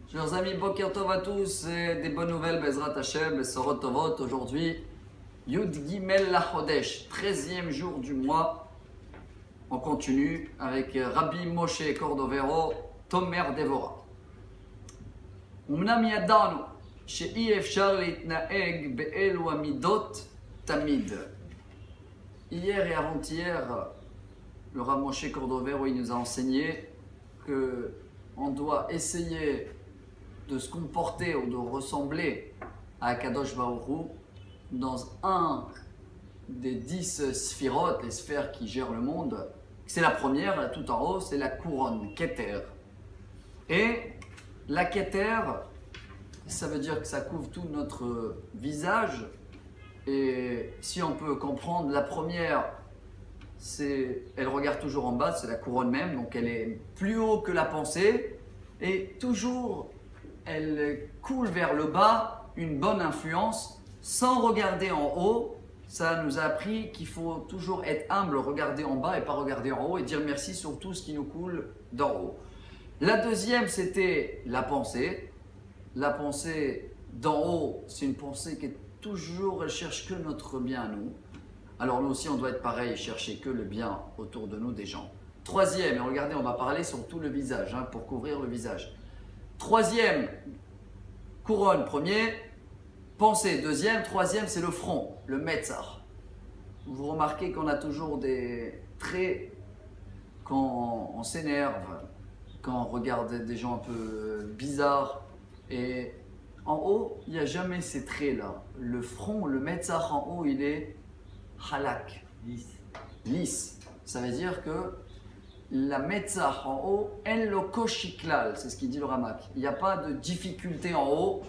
Chers amis, Boker Tov à tous, et des bonnes nouvelles, Bezrat Hashem, Besorot Tovot. Aujourd'hui, Yud Gimel Lachodesh, 13e jour du mois. On continue avec Rabbi Moshe Cordovero, Tomer Devora. Umnam yadanu, she'i efshar leitnaeg be'elu amidot tamid. Hier et avant-hier, le Rabbi Moshe Cordovero, il nous a enseigné que on doit essayer de se comporter ou de ressembler à Kadosh Baruch Hu dans un des 10 sphirotes, les sphères qui gèrent le monde. C'est la première, là, tout en haut, c'est la couronne, Keter. Et la Keter, ça veut dire que ça couvre tout notre visage. Et si on peut comprendre, la première, elle regarde toujours en bas, c'est la couronne même, donc elle est plus haut que la pensée. Et toujours, elle coule vers le bas, une bonne influence, sans regarder en haut. Ça nous a appris qu'il faut toujours être humble, regarder en bas et pas regarder en haut et dire merci sur tout ce qui nous coule d'en haut. La deuxième, c'était la pensée. La pensée d'en haut, c'est une pensée qui est toujours, elle cherche que notre bien à nous. Alors nous aussi, on doit être pareil et chercher que le bien autour de nous des gens. Troisième, et regardez, on va parler sur tout le visage, pour couvrir le visage. Troisième, couronne, premier, pensée, deuxième, troisième, c'est le front, le metzar. Vous remarquez qu'on a toujours des traits quand on s'énerve, quand on regarde des gens un peu bizarres. Et en haut, il n'y a jamais ces traits-là. Le front, le metzar en haut, il est halak, lisse. Ça veut dire que la metzach en haut, en lo koshiklal, c'est ce qu'il dit le Ramak. Il n'y a pas de difficulté en haut.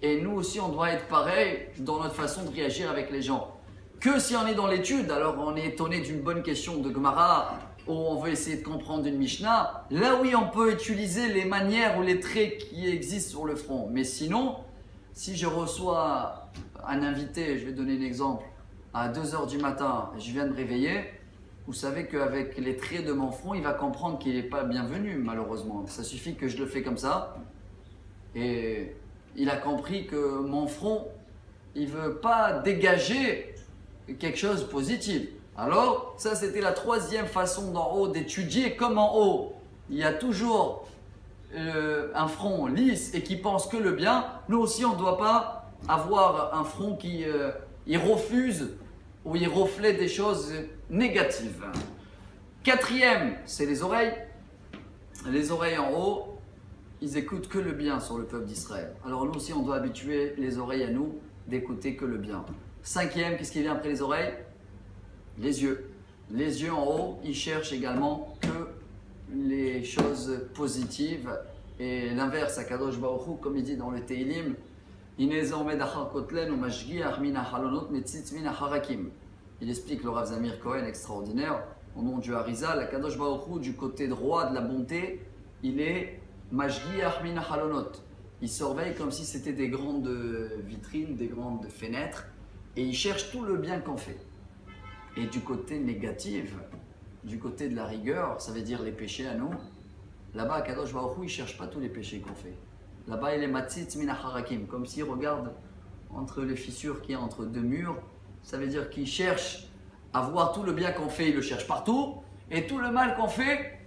Et nous aussi, on doit être pareil dans notre façon de réagir avec les gens. Que si on est dans l'étude, alors on est étonné d'une bonne question de Gemara, ou on veut essayer de comprendre une Mishnah. Là, oui, on peut utiliser les manières ou les traits qui existent sur le front. Mais sinon, si je reçois un invité, je vais donner un exemple, à 2 h du matin, je viens de me réveiller, vous savez qu'avec les traits de mon front, il va comprendre qu'il n'est pas bienvenu, malheureusement. Ça suffit que je le fais comme ça. Et il a compris que mon front, il ne veut pas dégager quelque chose de positif. Alors, ça c'était la troisième façon d'en haut d'étudier. Comme en haut, il y a toujours un front lisse et qui pense que le bien. Nous aussi, on ne doit pas avoir un front qui il refuse ou il reflète des choses négatives. Quatrième, c'est les oreilles. Les oreilles en haut, ils écoutent que le bien sur le peuple d'Israël. Alors nous aussi, on doit habituer les oreilles à nous d'écouter que le bien. Cinquième, qu'est-ce qui vient après les oreilles? Les yeux. Les yeux en haut, ils cherchent également que les choses positives. Et l'inverse, à Kadosh Baruch Hu, comme il dit dans le Teilim, il explique le Rav Zamir Cohen, extraordinaire, au nom du Harizal, la Kadosh Baruch Hu, du côté droit de la bonté, il est Mashgiach min halonot. Il surveille comme si c'était des grandes vitrines, des grandes fenêtres, et il cherche tout le bien qu'on fait. Et du côté négatif, du côté de la rigueur, ça veut dire les péchés à nous, là-bas, Kadosh Baruch Hu, il ne cherche pas tous les péchés qu'on fait. Là-bas, il est matzitz min harakim, comme s'il regarde entre les fissures qu'il y a entre deux murs. Ça veut dire qu'il cherche à voir tout le bien qu'on fait, il le cherche partout. Et tout le mal qu'on fait,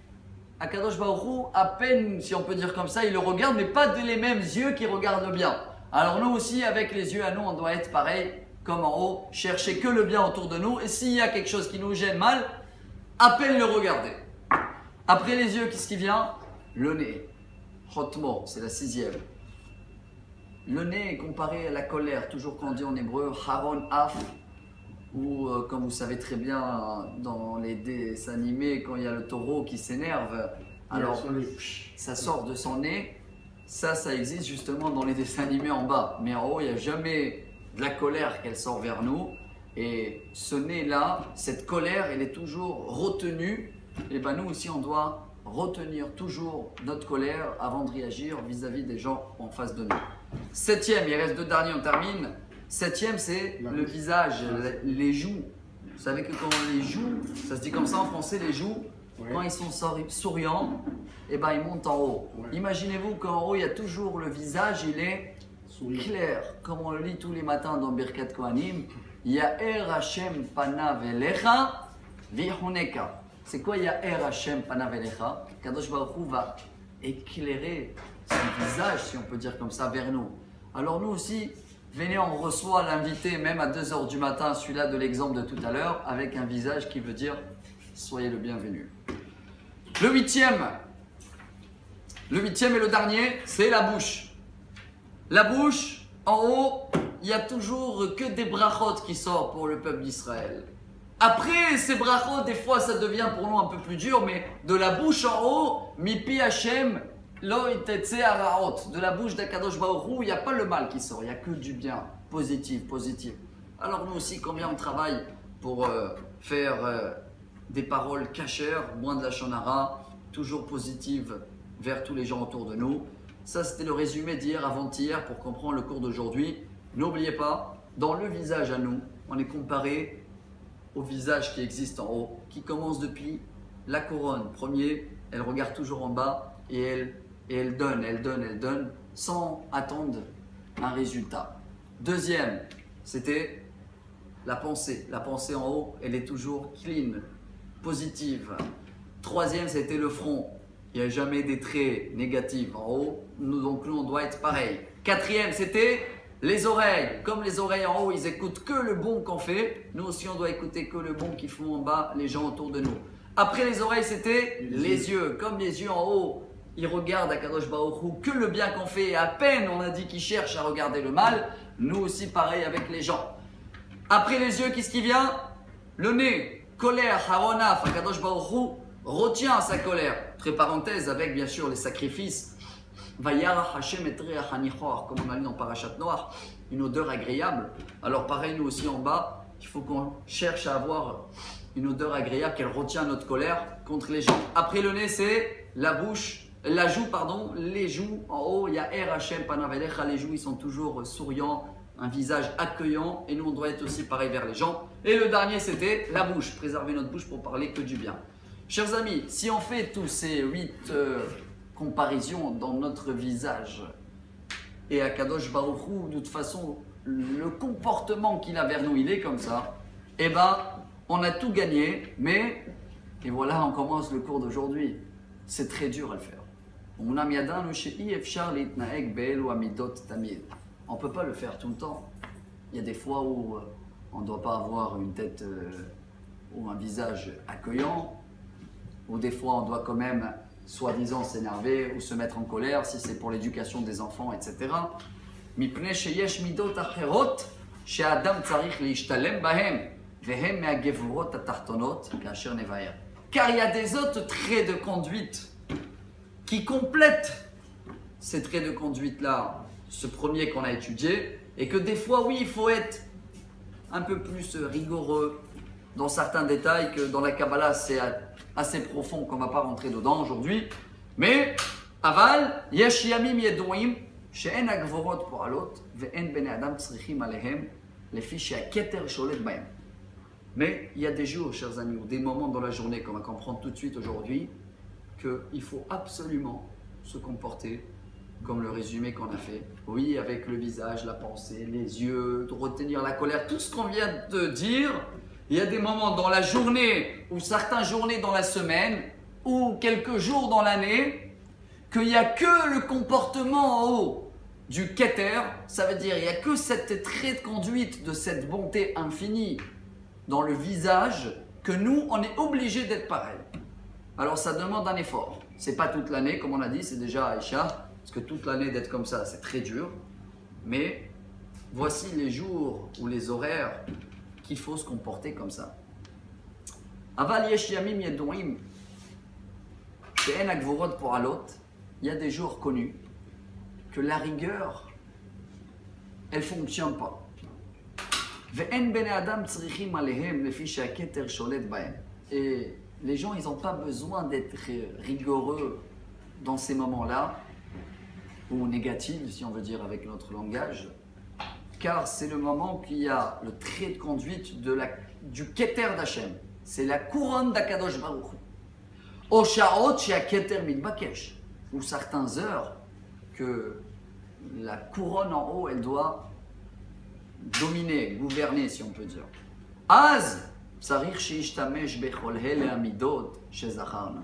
Akadosh Baruch Hu, à peine, si on peut dire comme ça, il le regarde, mais pas de les mêmes yeux qui regardent le bien. Alors nous aussi, avec les yeux à nous, on doit être pareil, comme en haut, chercher que le bien autour de nous. Et s'il y a quelque chose qui nous gêne mal, à peine le regarder. Après les yeux, qu'est-ce qui vient? Le nez. Chotmo, c'est la 6e. Le nez est comparé à la colère, toujours qu'on dit en hébreu, Haron Af, ou comme vous savez très bien dans les dessins animés, quand il y a le taureau qui s'énerve, alors ça sort de son nez. Ça existe justement dans les dessins animés en bas. Mais en haut, il n'y a jamais de la colère qu'elle sort vers nous. Et ce nez-là, cette colère, elle est toujours retenue. Et bien nous aussi, on doit retenir toujours notre colère avant de réagir vis-à-vis des gens en face de nous. 7e, il reste 2 derniers, on termine. 7e, c'est le visage, les joues. Vous savez que quand les joues, ça se dit comme ça en français, les joues, quand ils sont souriants, eh ben, ils montent en haut. Imaginez-vous qu'en haut, il y a toujours le visage, il est clair. Comme on le lit tous les matins dans Birkat Kohanim, Ya'er Hashem panav elecha vihuneka. C'est quoi Ya'er Hashem panav elecha? Kadosh Baruch Hu va éclairer son visage, si on peut dire comme ça, vers nous. Alors nous aussi, venez, on reçoit l'invité, même à 2 h du matin, celui-là de l'exemple de tout à l'heure, avec un visage qui veut dire soyez le bienvenu. Le huitième et le dernier, c'est la bouche. La bouche, en haut, il n'y a toujours que des brachot qui sortent pour le peuple d'Israël. Après, ces brachot, des fois, ça devient pour nous un peu plus dur, mais de la bouche en haut, mipi Hashem, lo itetse araot. De la bouche d'Akadosh Baruch Hu, il n'y a pas le mal qui sort, il n'y a que du bien, positif. Alors nous aussi, combien on travaille pour faire des paroles cachères, moins de la shonara, toujours positive vers tous les gens autour de nous. Ça, c'était le résumé d'hier, avant-hier, pour comprendre le cours d'aujourd'hui. N'oubliez pas, dans le visage à nous, on est comparé au visage qui existe en haut, qui commence depuis la couronne. Premier, elle regarde toujours en bas et elle donne, sans attendre un résultat. Deuxième, c'était la pensée. La pensée en haut, elle est toujours clean, positive. Troisième, c'était le front. Il n'y a jamais des traits négatifs en haut, donc nous on doit être pareil. Quatrième, c'était les oreilles. Comme les oreilles en haut, ils écoutent que le bon qu'on fait, nous aussi on doit écouter que le bon qu'ils font en bas, les gens autour de nous. Après les oreilles, c'était les yeux. Comme les yeux en haut, ils regardent à Kadosh Baruch Hu que le bien qu'on fait, et à peine on a dit qu'ils cherchent à regarder le mal, nous aussi pareil avec les gens. Après les yeux, qu'est-ce qui vient? Le nez, colère, haronaf, Kadosh Baruch Hu retient sa colère. Très parenthèse, avec bien sûr les sacrifices. Vayara Hashem et Hanichor, comme on a lu dans Parashat Noach, une odeur agréable. Alors pareil, nous aussi en bas, il faut qu'on cherche à avoir une odeur agréable, qu'elle retient notre colère contre les gens. Après le nez, c'est la bouche, la joue, pardon, les joues. En haut, il y a Er Hashem Panavelecha, les joues, ils sont toujours souriants, un visage accueillant, et nous on doit être aussi pareil vers les gens. Et le dernier, c'était la bouche, préserver notre bouche pour parler que du bien. Chers amis, si on fait tous ces 8 comparaisons dans notre visage et à Kadosh Baruch Hu, de toute façon, le comportement qu'il a vers nous, il est comme ça, eh ben, on a tout gagné, mais, et voilà, on commence le cours d'aujourd'hui. C'est très dur à le faire. On ne peut pas le faire tout le temps. Il y a des fois où on ne doit pas avoir une tête ou un visage accueillant, ou des fois on doit quand même, soi-disant, s'énerver ou se mettre en colère si c'est pour l'éducation des enfants, etc. Car il y a des autres traits de conduite qui complètent ces traits de conduite-là, ce premier qu'on a étudié, et que des fois, oui, il faut être un peu plus rigoureux dans certains détails, que dans la Kabbalah, c'est assez profond qu'on ne va pas rentrer dedans aujourd'hui. Mais, aval, yesh yamim yedoim, she'en hagvorot po'alot, ve'en bnei adam tzrichim alehem, lefi she'aketer sholet bahem. Mais il y a des jours, chers amis, ou des moments dans la journée qu'on va comprendre tout de suite aujourd'hui, qu'il faut absolument se comporter comme le résumé qu'on a fait. Oui, avec le visage, la pensée, les yeux, de retenir la colère, tout ce qu'on vient de dire. Il y a des moments dans la journée, ou certaines journées dans la semaine, ou quelques jours dans l'année, qu'il n'y a que le comportement en haut du Keter. Ça veut dire qu'il n'y a que cette trait de conduite de cette bonté infinie dans le visage, que nous, on est obligé d'être pareil. Alors ça demande un effort. C'est pas toute l'année, comme on a dit, c'est déjà Aïcha, parce que toute l'année d'être comme ça, c'est très dur. Mais voici les jours ou les horaires qu'il faut se comporter comme ça. Aval yesh yamim yedoim, she'en hagvorot po'alot. Il y a des jours connus que la rigueur, elle ne fonctionne pas. Ve'en bnei adam tzrichim alehem lefi she'aketer sholet bahem. Et les gens, ils n'ont pas besoin d'être rigoureux dans ces moments-là, ou négatifs, si on veut dire avec notre langage, car c'est le moment qu'il y a le trait de conduite du Keter d'Hachem. C'est la couronne d'Akadosh Baruch Hu. Oshaot shehaketer mitbakesh, ou certaines heures que la couronne en haut, elle doit dominer, gouverner, si on peut dire. Az, tsarich sheishtamesh bechol hele amidot shezacharna.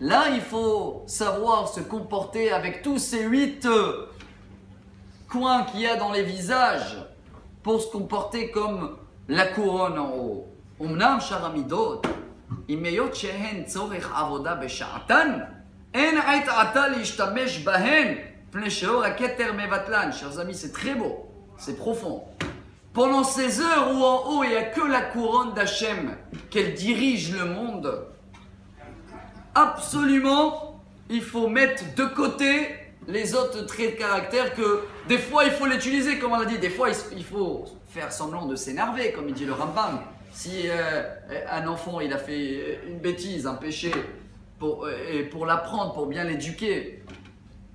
Là, il faut savoir se comporter avec tous ces 8 coins qu'il y a dans les visages pour se comporter comme la couronne en haut. Umnam sharamidot, imeyot shehen tzorech avoda besha'atan, en ait ata lishtamesh bahen, pnei sheor haketer mevatlan. Chers amis, c'est très beau, c'est profond. Pendant ces heures où en haut il n'y a que la couronne d'Hachem, qu'elle dirige le monde, absolument, il faut mettre de côté les autres traits de caractère que des fois il faut l'utiliser, comme on l'a dit, des fois il faut faire semblant de s'énerver, comme il dit le Rambam. Si un enfant il a fait une bêtise, un péché, et pour l'apprendre, pour bien l'éduquer,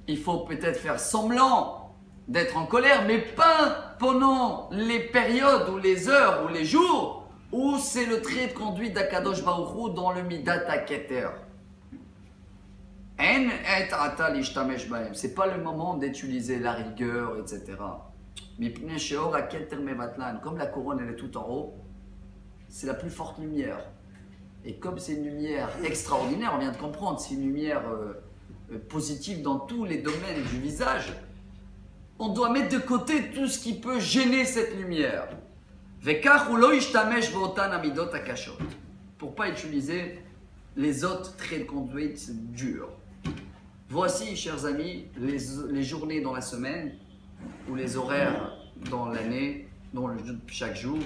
il faut peut-être faire semblant d'être en colère, mais pas pendant les périodes ou les heures ou les jours où c'est le trait de conduite d'Akadosh Baruch Hu dans le Midat HaKeter. C'est pas le moment d'utiliser la rigueur, etc. Comme la couronne elle est tout en haut, c'est la plus forte lumière. Et comme c'est une lumière extraordinaire, on vient de comprendre, c'est une lumière positive dans tous les domaines du visage, on doit mettre de côté tout ce qui peut gêner cette lumière. Pour pas utiliser les autres traits de conduite durs. Voici, chers amis, les journées dans la semaine ou les horaires dans l'année, chaque jour,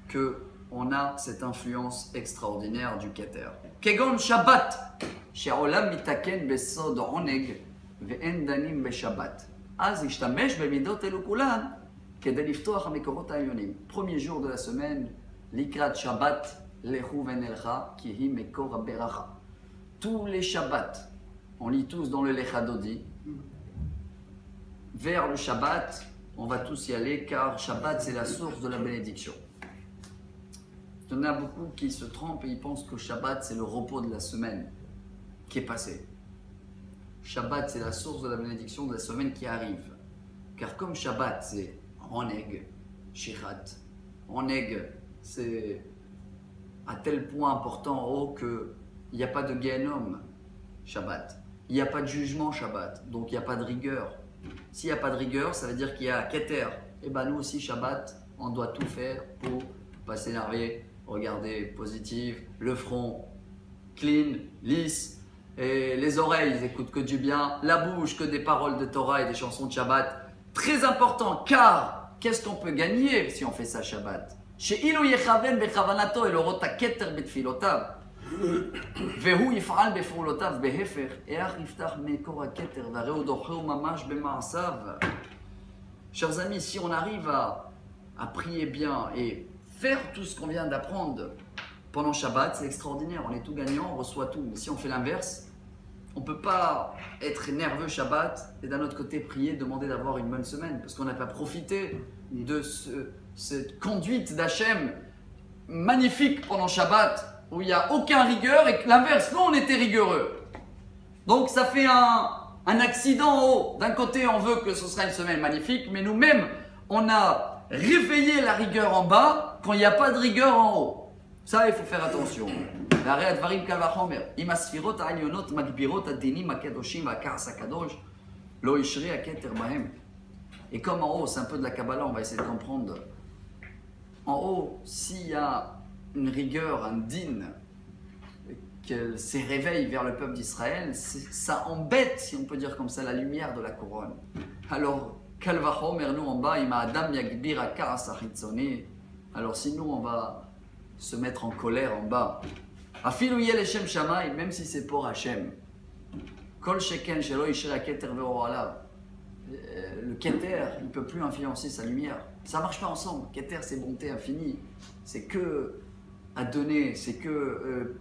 que on a cette influence extraordinaire du Keter. Kegon Shabbat, she'olam mitaken besod oneg ve'en danim beshabbat. Az ishtamesh bemidot elu kulan kedei liftoach hamekorot ha'elyonim. Premier jour de la semaine, likrat Shabbat, lechu venelcha ki hi mekor haberacha. Tous les Shabbats, on lit tous dans le Lecha Dodi. Vers le Shabbat, on va tous y aller car Shabbat c'est la source de la bénédiction. Il y en a beaucoup qui se trompent et ils pensent que Shabbat c'est le repos de la semaine qui est passé. Shabbat c'est la source de la bénédiction de la semaine qui arrive. Car comme Shabbat c'est Oneg, Shirat, Oneg c'est à tel point important en haut qu'il n'y a pas de Gehenom Shabbat. Il n'y a pas de jugement Shabbat, donc il n'y a pas de rigueur. S'il n'y a pas de rigueur, ça veut dire qu'il y a Keter. Et bien nous aussi Shabbat, on doit tout faire pour ne pas s'énerver, regarder positif, le front clean, lisse, et les oreilles, ils écoutent que du bien, la bouche, que des paroles de Torah et des chansons de Shabbat. Très important, car qu'est-ce qu'on peut gagner si on fait ça Shabbat? Chez Ilu Yechaven Bechavanato et le Rota Keter Betfilotav. והוא יפעל בפעולותיו בהפך, איך יפתח מקור הכתר והרי הוא דוחהו ממש במעשיו. Chers amis, si on arrive à prier bien et faire tout ce qu'on vient d'apprendre pendant Shabbat, c'est extraordinaire, on est tout gagnant, on reçoit tout. Mais si on fait l'inverse, on ne peut pas être nerveux Shabbat et d'un autre côté prier, demander d'avoir une bonne semaine parce qu'on n'a pas profité de cette conduite d'Hachem magnifique pendant Shabbat où il n'y a aucun rigueur et que l'inverse, nous on était rigoureux. Donc ça fait un accident en haut. D'un côté on veut que ce sera une semaine magnifique, mais nous-mêmes on a réveillé la rigueur en bas quand il n'y a pas de rigueur en haut. Ça il faut faire attention. Et comme en haut, c'est un peu de la Kabbalah, on va essayer de comprendre. En haut, s'il y a une rigueur, un din, qu'elle se réveille vers le peuple d'Israël, ça embête, si on peut dire comme ça, la lumière de la couronne. Alors, Kalvachomer, nous en bas, Adam Yagbira Karasachitzoni. Alors, si nous, on va se mettre en colère en bas, Afilu Yel Hashem Shamay, même si c'est pour Hashem, Kol Sheken Shelo Yishra Keter Vero Alav. Le Keter, il ne peut plus influencer sa lumière. Ça ne marche pas ensemble. Keter, c'est bonté infinie. C'est que à donner, c'est que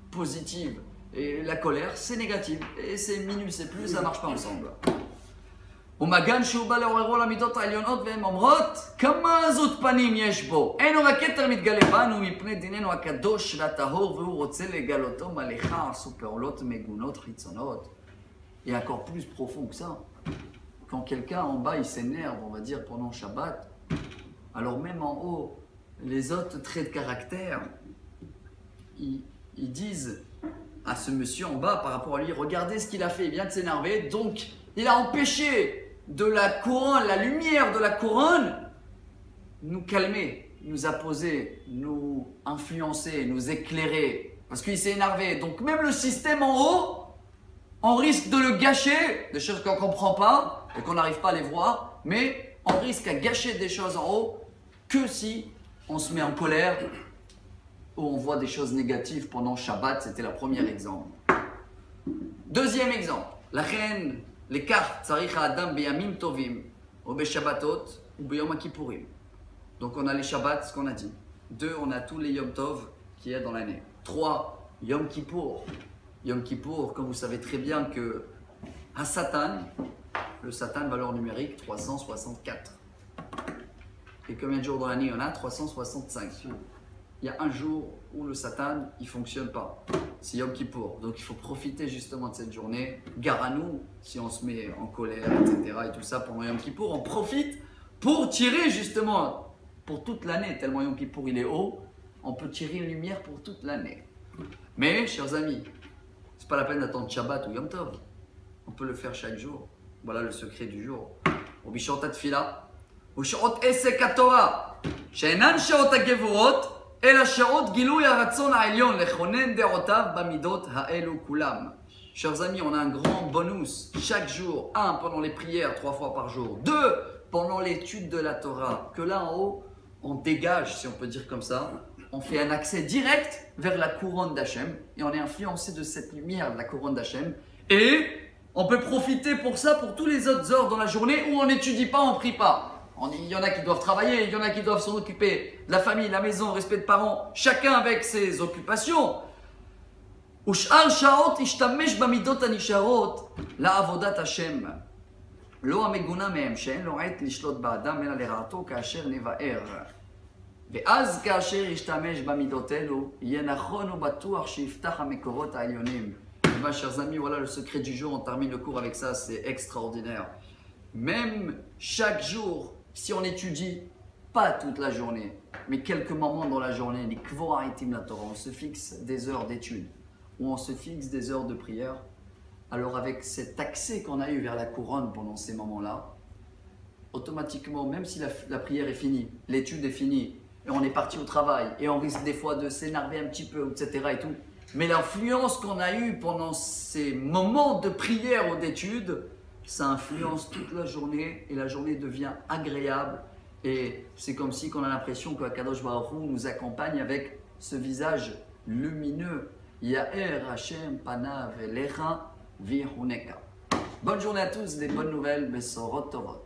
positive. Et la colère, c'est négative. Et c'est minus, c'est plus, ça ne marche pas ensemble. ומגן שהוא בא לעוררו למידות העליונות והן אומרות כמה עזות פנים יש בו. אין הוא הכתר מתגלה בנו מפני דיננו הקדוש והטהור והוא רוצה לגלותו מלאכה עשו פעולות מגונות חיצונות. Et encore plus profond que ça. Quand quelqu'un en bas il s'énerve, on va dire pendant Shabbat, alors même en haut, les autres traits de caractère, ils disent à ce monsieur en bas par rapport à lui, regardez ce qu'il a fait, il vient de s'énerver, donc il a empêché de la couronne, la lumière de la couronne, nous calmer, nous apposer, nous influencer, nous éclairer, parce qu'il s'est énervé. Donc même le système en haut, on risque de le gâcher, des choses qu'on ne comprend pas et qu'on n'arrive pas à les voir, mais on risque à gâcher des choses en haut que si on se met en colère ou on voit des choses négatives pendant Shabbat. C'était le premier exemple. Deuxième exemple, la reine, les cartes, Tzarich Adam Beyamim Tovim, ou Beshabbatot, ou Beyom Kippourim. Donc on a les Shabbats, ce qu'on a dit. 2, on a tous les Yom Tov qui est dans l'année. 3, Yom Kippour. Yom Kippour, comme vous savez très bien que à Satan, le Satan, valeur numérique 364. Et combien de jours dans l'année il y en a? 365. Il y a un jour où le Satan, il ne fonctionne pas. C'est Yom Kippour. Donc il faut profiter justement de cette journée. Gare à nous, si on se met en colère, etc. et tout ça pendant Yom Kippour, on profite pour tirer justement pour toute l'année. Tellement Yom Kippour il est haut, on peut tirer une lumière pour toute l'année. Mais, chers amis, c'est pas la peine d'attendre Shabbat ou Yom Tov. On peut le faire chaque jour. Voilà le secret du jour. Au Bishot Tfila, au Shot Esek HaTorah, שאינן שעות הגבורות, אלא שעות גילוי הרצון העליון לכונן דעותיו במידות האלו כולם. Chers amis, on a un grand bonus chaque jour. 1, pendant les prières 3 fois par jour. 2, pendant l'étude de la Torah. Que là en haut, on dégage, si on peut dire comme ça. On fait un accès direct vers la couronne d'Hachem et on est influencé de cette lumière de la couronne d'Hachem. Et on peut profiter pour ça pour tous les autres heures dans la journée où on n'étudie pas, on ne prie pas. Il y en a qui doivent travailler, il y en a qui doivent s'en occuper de la famille, la maison, respect de parents, chacun avec ses occupations. ושאר שעות ישתמש במידות הנשארות לעבודת השם. לא המגונה מהם שאין לו עת לשלוט באדם אלא לרעתו כאשר נבער. ואז כאשר ישתמש במידות אלו, יהיה נכון ובטוח שיפתח המקורות העליונים. Mes chers amis, voilà le secret du jour, on termine le cours avec ça, c'est extraordinaire. Même chaque jour, si on étudie, pas toute la journée, mais quelques moments dans la journée, les kvora'itim la Torah, on se fixe des heures d'étude, ou on se fixe des heures de prière, alors avec cet accès qu'on a eu vers la couronne pendant ces moments-là, automatiquement, même si la prière est finie, l'étude est finie, et on est parti au travail, et on risque des fois de s'énerver un petit peu, etc. et tout. Mais l'influence qu'on a eue pendant ces moments de prière ou d'étude, ça influence toute la journée, et la journée devient agréable. Et c'est comme si on a l'impression que Kadosh Baruch Hu nous accompagne avec ce visage lumineux. Ya'er Hashem panav elecha vihuneka. Bonne journée à tous, des bonnes nouvelles, Besorot Tovot.